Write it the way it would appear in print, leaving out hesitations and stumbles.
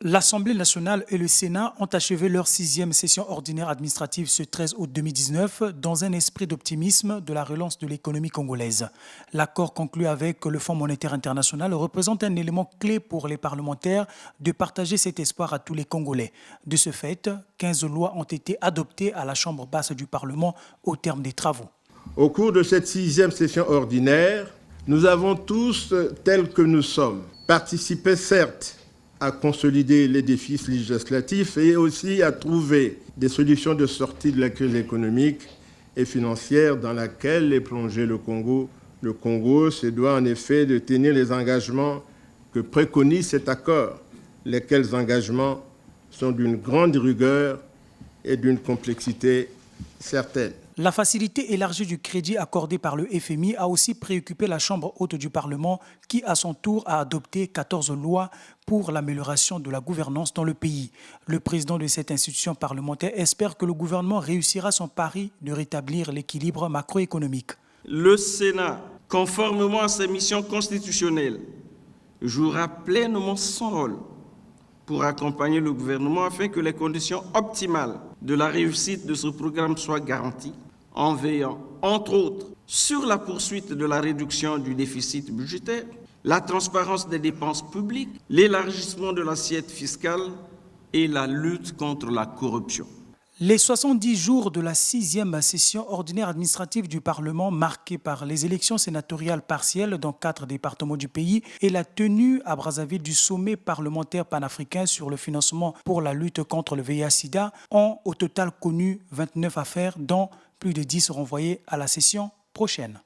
L'Assemblée nationale et le Sénat ont achevé leur 6e session ordinaire administrative ce 13 août 2019 dans un esprit d'optimisme de la relance de l'économie congolaise. L'accord conclu avec le Fonds monétaire international représente un élément clé pour les parlementaires de partager cet espoir à tous les Congolais. De ce fait, 15 lois ont été adoptées à la Chambre basse du Parlement au terme des travaux. Au cours de cette 6e session ordinaire, nous avons tous, tels que nous sommes, participé certes à consolider les défis législatifs et aussi à trouver des solutions de sortie de la crise économique et financière dans laquelle est plongé le Congo. Le Congo se doit en effet de tenir les engagements que préconise cet accord, lesquels engagements sont d'une grande rigueur et d'une complexité certaine. La facilité élargie du crédit accordé par le FMI a aussi préoccupé la Chambre haute du Parlement qui, à son tour, a adopté 14 lois pour l'amélioration de la gouvernance dans le pays. Le président de cette institution parlementaire espère que le gouvernement réussira son pari de rétablir l'équilibre macroéconomique. Le Sénat, conformément à ses missions constitutionnelles, jouera pleinement son rôle pour accompagner le gouvernement afin que les conditions optimales de la réussite de ce programme soient garanties, en veillant, entre autres, sur la poursuite de la réduction du déficit budgétaire, la transparence des dépenses publiques, l'élargissement de l'assiette fiscale et la lutte contre la corruption. Les 70 jours de la 6e session ordinaire administrative du Parlement, marquée par les élections sénatoriales partielles dans 4 départements du pays et la tenue à Brazzaville du sommet parlementaire panafricain sur le financement pour la lutte contre le VIH-Sida, ont au total connu 29 affaires, dont plus de 10 renvoyées à la session prochaine.